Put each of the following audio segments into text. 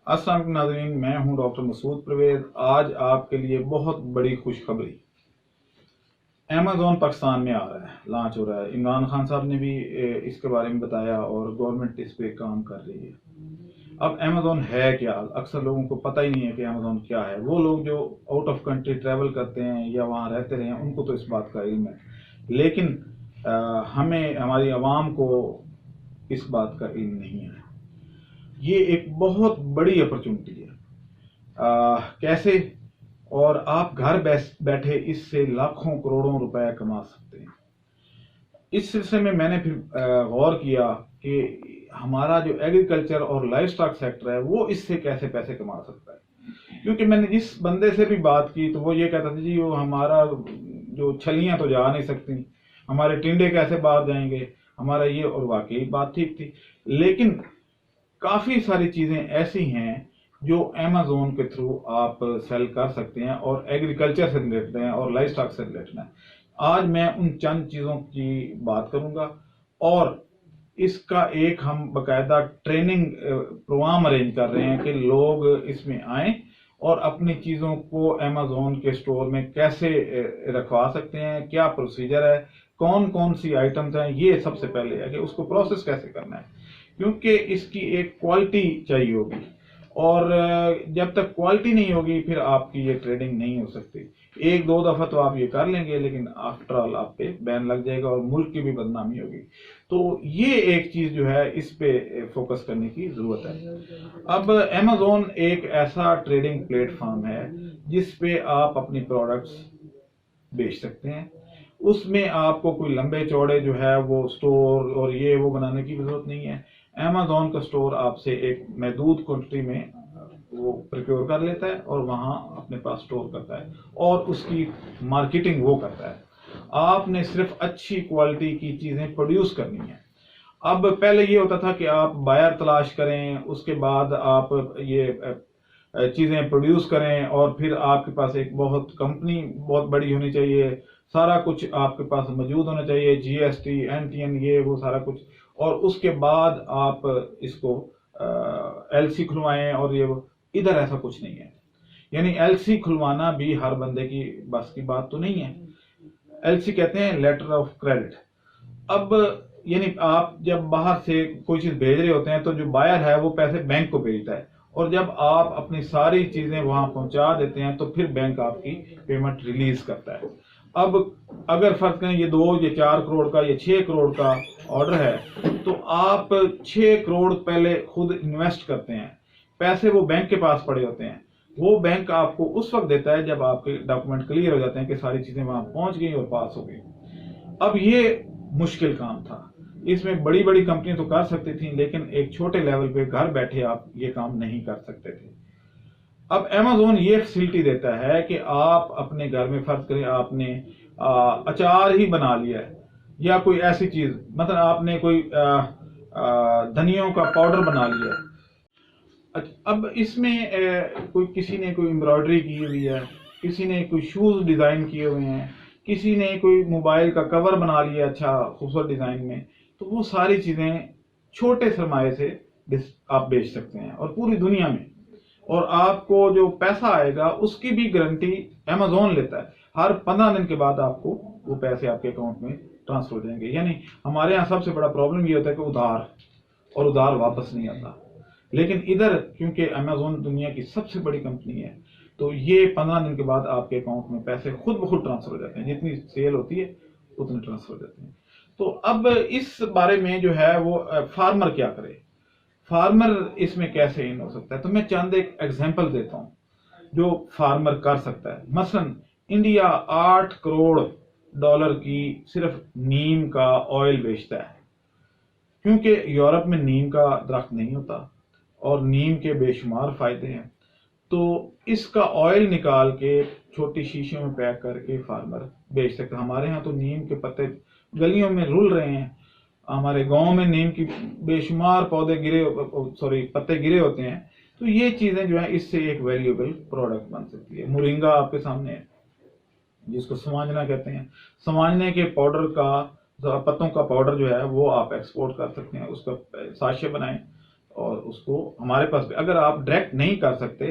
अस्सलाम वालेकुम नाज़रीन, मैं हूं डॉक्टर मसूद परवेज। आज आपके लिए बहुत बड़ी खुशखबरी। अमेज़न पाकिस्तान में आ रहा है, लॉन्च हो रहा है। इमरान खान साहब ने भी इसके बारे में बताया और गवर्नमेंट इस पे काम कर रही है। अब अमेज़न है क्या? अक्सर लोगों को पता ही नहीं है कि अमेज़न क्या है। वो लोग जो आउट ऑफ कंट्री ट्रैवल करते हैं या वहाँ रहते रहे हैं, उनको तो इस बात का इल्म है, लेकिन हमें, हमारी आवाम को इस बात का इल्म नहीं है। ये एक बहुत बड़ी अपॉर्चुनिटी है। कैसे? और आप घर बैठे इससे लाखों करोड़ों रुपए कमा सकते हैं। इस सिलसिले में मैंने फिर गौर किया कि हमारा जो एग्रीकल्चर और लाइफ स्टॉक सेक्टर है वो इससे कैसे पैसे कमा सकता है। क्योंकि मैंने जिस बंदे से भी बात की तो वो ये कहता था, जी वो हमारा जो छलियां तो जा नहीं सकती, हमारे टिंडे कैसे बाहर जाएंगे, हमारा ये। और वाकई बात ठीक थी, लेकिन काफी सारी चीजें ऐसी हैं जो अमेज़न के थ्रू आप सेल कर सकते हैं और एग्रीकल्चर से रिलेटेड हैं और लाइफ स्टॉक से रिलेटेड हैं। आज मैं उन चंद चीजों की बात करूंगा और इसका एक हम बकायदा ट्रेनिंग प्रोग्राम अरेंज कर रहे हैं कि लोग इसमें आए और अपनी चीजों को अमेज़न के स्टोर में कैसे रखवा सकते हैं, क्या प्रोसीजर है, कौन कौन सी आइटम्स हैं। ये सबसे पहले है कि उसको प्रोसेस कैसे करना है, क्योंकि इसकी एक क्वालिटी चाहिए होगी और जब तक क्वालिटी नहीं होगी फिर आपकी ये ट्रेडिंग नहीं हो सकती। एक दो दफा तो आप ये कर लेंगे, लेकिन आफ्टर ऑल आप पे बैन लग जाएगा और मुल्क की भी बदनामी होगी। तो ये एक चीज जो है, इस पे फोकस करने की जरूरत है। अब अमेज़न एक ऐसा ट्रेडिंग प्लेटफॉर्म है जिस पे आप अपनी प्रोडक्ट्स बेच सकते हैं। उसमें आपको कोई लंबे चौड़े जो है वो स्टोर और ये वो बनाने की जरूरत नहीं है। अमेज़न का स्टोर आपसे एक महदूद क्वांटिटी में वो प्रिक्योर कर लेता है और वहां अपने पास स्टोर करता है और उसकी मार्केटिंग वो करता है। आपने सिर्फ अच्छी क्वालिटी की चीजें प्रोड्यूस करनी है। अब पहले ये होता था कि आप बायर तलाश करें, उसके बाद आप ये चीजें प्रोड्यूस करें और फिर आपके पास एक बहुत कंपनी बहुत बड़ी होनी चाहिए, सारा कुछ आपके पास मौजूद होना चाहिए, जीएसटी एनटीएन ये वो सारा कुछ, और उसके बाद आप इसको एलसी खुलवाएं और ये वो। इधर ऐसा कुछ नहीं है। यानी एलसी खुलवाना भी हर बंदे की बस की बात तो नहीं है। एलसी कहते हैं लेटर ऑफ क्रेडिट। अब यानी आप जब बाहर से कोई चीज भेज रहे होते हैं तो जो बायर है वो पैसे बैंक को भेजता है, और जब आप अपनी सारी चीजें वहां पहुंचा देते हैं तो फिर बैंक आपकी पेमेंट रिलीज करता है। अब अगर फर्ज करें ये 2 या 4 करोड़ का या 6 करोड़ का ऑर्डर है तो आप 6 करोड़ पहले खुद इन्वेस्ट करते हैं। पैसे वो बैंक के पास पड़े होते हैं। वो बैंक आपको उस वक्त देता है जब आपके डॉक्यूमेंट क्लियर हो जाते हैं कि सारी चीजें वहां पहुंच गई और पास हो गई। अब ये मुश्किल काम था। इसमें बड़ी बड़ी कंपनी तो कर सकती थी, लेकिन एक छोटे लेवल पे घर बैठे आप ये काम नहीं कर सकते थे। अब अमेज़न ये फैसिलिटी देता है कि आप अपने घर में, फर्ज करें आपने अचार ही बना लिया है या कोई ऐसी चीज, मतलब आपने कोई धनियों का पाउडर बना लिया है। अब इसमें कोई किसी ने कोई एम्ब्रॉयडरी की हुई है, किसी ने कोई शूज डिजाइन किए हुए हैं, किसी ने कोई मोबाइल का कवर बना लिया अच्छा खूबसूरत डिजाइन में, तो वो सारी चीजें छोटे सरमाए से आप बेच सकते हैं और पूरी दुनिया में। और आपको जो पैसा आएगा उसकी भी गारंटी अमेज़न लेता है। हर 15 दिन के बाद आपको वो पैसे आपके अकाउंट में ट्रांसफर हो जाएंगे। यानी हमारे यहाँ सबसे बड़ा प्रॉब्लम ये होता है कि उधार, और उधार वापस नहीं आता। लेकिन इधर क्योंकि अमेज़न दुनिया की सबसे बड़ी कंपनी है तो ये 15 दिन के बाद आपके अकाउंट में पैसे खुद ब खुद ट्रांसफर हो जाते हैं। जितनी सेल होती है उतने ट्रांसफर हो जाते हैं। तो अब इस बारे में जो है वो फार्मर क्या करे, फार्मर इसमें कैसे इन हो सकता है, तो मैं चंद एक एग्जांपल देता हूं जो फार्मर कर सकता है। मसलन इंडिया 8 करोड़ डॉलर की सिर्फ नीम का ऑयल बेचता है, क्योंकि यूरोप में नीम का दरख्त नहीं होता और नीम के बेशुमार फायदे हैं। तो इसका ऑयल निकाल के छोटी शीशियों में पैक करके फार्मर बेच सकता है। हमारे यहाँ तो नीम के पत्ते गलियों में रुल रहे हैं। हमारे गांव में नीम की बेशुमार पत्ते गिरे होते हैं। तो ये चीजें जो है इससे एक वैल्यूएबल प्रोडक्ट बन सकती है। मोरिंगा आपके सामने है, जिसको समाजना कहते हैं। समाजने के पाउडर का, पत्तों का पाउडर जो है वो आप एक्सपोर्ट कर सकते हैं, उसका साशे बनाएं, اور اس کو ہمارے پاس بھی، اگر آپ ڈائریکٹ نہیں کر سکتے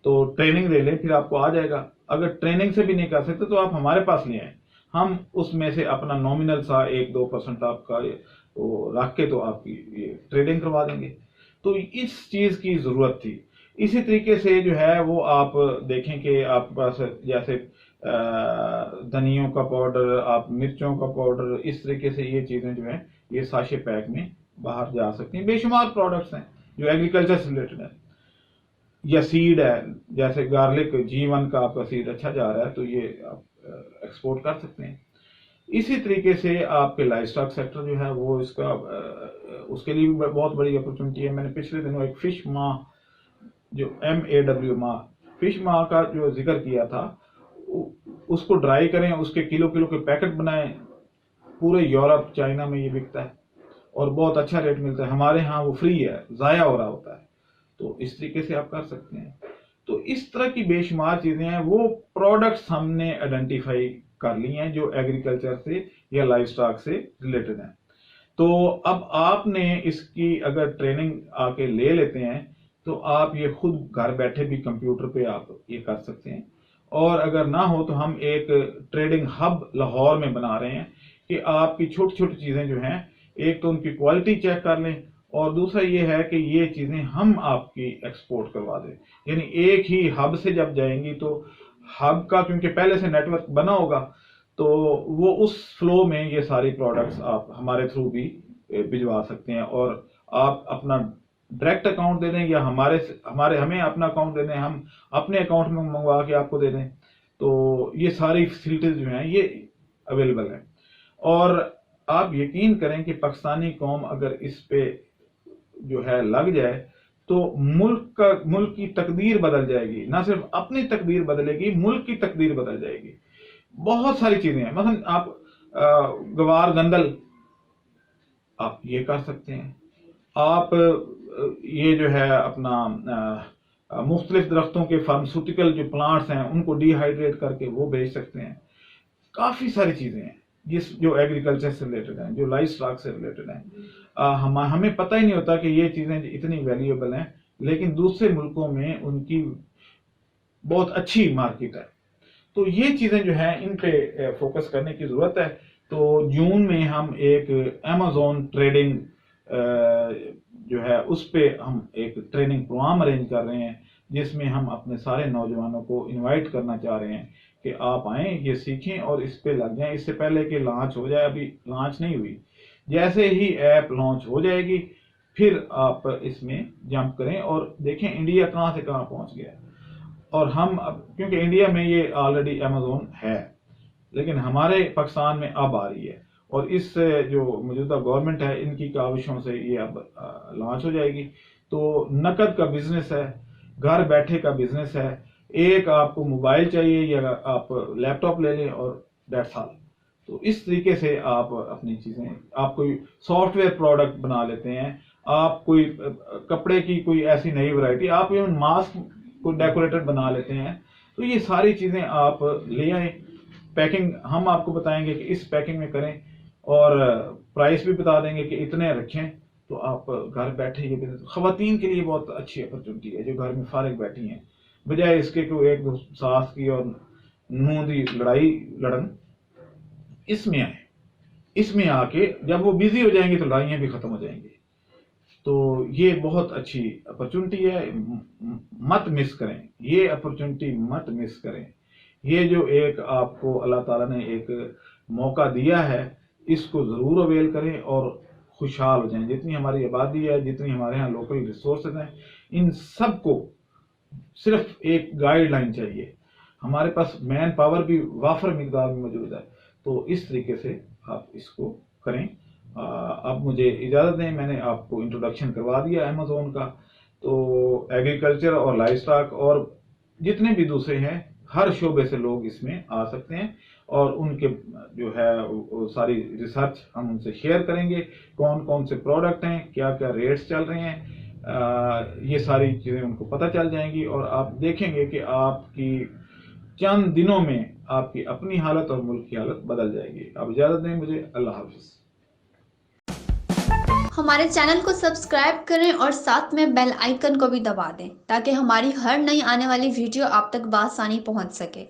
تو ٹریننگ لے لیں، پھر آپ کو آ جائے گا. اگر ٹریننگ سے بھی نہیں کر سکتے تو آپ ہمارے پاس لے آئیں، ہم اس میں سے اپنا نومینل سا 1-2% آپ کا وہ رکھ کے تو آپ کی یہ ٹریڈنگ کروا دیں گے. تو اس چیز کی ضرورت تھی. اسی طریقے سے جو ہے وہ آپ دیکھیں کہ آپ کے پاس جیسے دھنیوں کا پاؤڈر، آپ مرچوں کا پاؤڈر، اس طریقے سے یہ چیزیں جو ہیں یہ ساشے پیک میں باہر جا سکتی ہیں. بے شمار پروڈکٹس ہیں جو ایگریکلچر سے ریلیٹڈ ہیں، یا سیڈ ہے، جیسے گارلک G1 کا آپ کا سیڈ اچھا جا رہا ہے تو یہ آپ ایکسپورٹ کر سکتے ہیں. اسی طریقے سے آپ کے لائف اسٹاک سیکٹر جو ہے وہ اس کے لیے بھی بہت بڑی اپرچونٹی ہے. میں نے پچھلے دنوں ایک فش ماہ، جو MAW ماہ، فش ماہ کا جو ذکر کیا تھا، اس کو ڈرائی کریں، اس کے کلو کے پیکٹ بنائیں. پورے یورپ، چائنا میں یہ بکتا ہے اور بہت اچھا ریٹ ملتا ہے. ہمارے ہاں وہ فری ہے، ضائع ہو رہا ہوتا ہے. تو اس طریقے سے آپ کر سکتے ہیں. تو اس طرح کی بے شمار چیزیں ہیں، وہ پروڈکٹس ہم نے آئیڈینٹیفائی کر لی ہیں جو ایگریکلچر سے یا لائف سٹاک سے ریلیٹڈ ہیں. تو اب آپ نے اس کی اگر ٹریننگ آ کے لے لیتے ہیں تو آپ یہ خود گھر بیٹھے بھی کمپیوٹر پہ آپ یہ کر سکتے ہیں. اور اگر نہ ہو تو ہم ایک ٹریڈنگ ہب لاہور میں بنا رہے ہیں کہ آپ کی چھوٹی چھوٹی چیزیں جو ہیں، ایک تو ان کی کوالٹی چیک کر لیں، اور دوسرا یہ ہے کہ یہ چیزیں ہم آپ کی ایکسپورٹ کروا دیں. یعنی ایک ہی ہب سے جب جائیں گی تو ہب کا کیونکہ پہلے سے نیٹ ورک بنا ہوگا تو وہ اس فلو میں یہ ساری پروڈکٹس آپ ہمارے تھرو بھی بھجوا سکتے ہیں. اور آپ اپنا ڈائریکٹ اکاؤنٹ دے دیں یا ہمیں اپنا اکاؤنٹ دے دیں، ہم اپنے اکاؤنٹ میں منگوا کے آپ کو دے دیں. تو یہ ساری فیسلٹیز جو ہیں یہ اویلیبل ہیں. اور آپ یقین کریں کہ پاکستانی قوم اگر اس پہ جو ہے لگ جائے تو ملک کی تقدیر بدل جائے گی. نہ صرف اپنی تقدیر بدلے گی، ملک کی تقدیر بدل جائے گی. بہت ساری چیزیں ہیں، مثلا آپ گوار گندل آپ یہ کر سکتے ہیں. آپ یہ جو ہے اپنا مختلف درختوں کے فارماسیوٹیکل جو پلانٹس ہیں ان کو ڈی ہائیڈریٹ کر کے وہ بیچ سکتے ہیں. کافی ساری چیزیں ہیں جو ایگریکلچر سے ریلیٹڈ ہیں، جو لائف سٹاک سے ریلیٹڈ ہیں. ہمیں پتہ ہی نہیں ہوتا کہ یہ چیزیں اتنی ویلیوبل ہیں، لیکن دوسرے ملکوں میں ان کی بہت اچھی مارکیٹ ہے. تو یہ چیزیں جو ہیں ان پہ فوکس کرنے کی ضرورت ہے. تو جون میں ہم ایک Amazon ٹریڈنگ جو ہے اس پہ ہم ایک ٹریننگ پروگرام ارینج کر رہے ہیں، جس میں ہم اپنے سارے نوجوانوں کو انوائٹ کرنا چاہ رہے ہیں کہ آپ آئیں، یہ سیکھیں اور اس پہ لگ جائیں. اس سے پہلے کہ لانچ ہو جائے، ابھی لانچ نہیں ہوئی، جیسے ہی ایپ لانچ ہو جائے گی پھر آپ اس میں جمپ کریں اور دیکھیں انڈیا کہاں سے کہاں پہنچ گیا. اور ہم کیونکہ انڈیا میں یہ آلریڈی Amazon ہے، لیکن ہمارے پاکستان میں اب آ رہی ہے، اور اس جو موجودہ گورنمنٹ ہے ان کی کاوشوں سے یہ اب لانچ ہو جائے گی. تو نقد کا بزنس ہے، گھر بیٹھے کا بزنس ہے. ایک آپ کو موبائل چاہیے یا آپ لیپ ٹاپ لے لیں اور دیٹس آل. تو اس طریقے سے آپ اپنی چیزیں، آپ کوئی سافٹ ویئر پروڈکٹ بنا لیتے ہیں، آپ کوئی کپڑے کی کوئی ایسی نئی ورائٹی، آپ ایون ماسک کو ڈیکوریٹڈ بنا لیتے ہیں. تو یہ ساری چیزیں آپ لے آئیں. پیکنگ ہم آپ کو بتائیں گے کہ اس پیکنگ میں کریں، اور پرائس بھی بتا دیں گے کہ اتنے رکھیں. تو آپ گھر بیٹھے یہ بزنس خواتین کے لیے بہت اچھی اپرچونٹی ہے جو گھر میں فارغ بیٹھی ہیں، بجائے اس کے کوئی ایک دو ساس کی اور نوں دی لڑائی لڑن. اس میں آئے، اس میں آ کے جب وہ بزی ہو جائیں گے تو لڑائیاں بھی ختم ہو جائیں گی. تو یہ بہت اچھی اپرچونٹی ہے، مت مس کریں یہ اپرچونٹی، مت مس کریں. یہ جو ایک آپ کو اللہ تعالیٰ نے ایک موقع دیا ہے، اس کو ضرور اویل کریں اور خوشحال ہو جائیں. جتنی ہماری آبادی ہے، جتنی ہمارے ہاں لوکل ریسورسز ہیں، ان سب کو صرف ایک گائیڈ لائن چاہیے. ہمارے پاس مین پاور بھی وافر مقدار میں موجود ہے. تو اس طریقے سے آپ اس کو کریں. اب مجھے اجازت دیں، میں نے آپ کو انٹروڈکشن کروا دیا Amazon کا. تو ایگریکلچر اور لائف سٹاک اور جتنے بھی دوسرے ہیں، ہر شعبے سے لوگ اس میں آ سکتے ہیں، اور ان کے جو ہے ساری ریسرچ ہم ان سے شیئر کریں گے. کون کون سے پروڈکٹ ہیں، کیا کیا ریٹس چل رہے ہیں، یہ ساری چیزیں ان کو پتہ چل جائیں گی. اور آپ دیکھیں گے کہ آپ کی چند دنوں میں آپ کی اپنی حالت اور ملک کی حالت بدل جائے گی. آپ اجازت دیں مجھے. اللہ حافظ. ہمارے چینل کو سبسکرائب کریں اور ساتھ میں بیل آئیکن کو بھی دبا دیں تاکہ ہماری ہر نئی آنے والی ویڈیو آپ تک بآسانی پہنچ سکے۔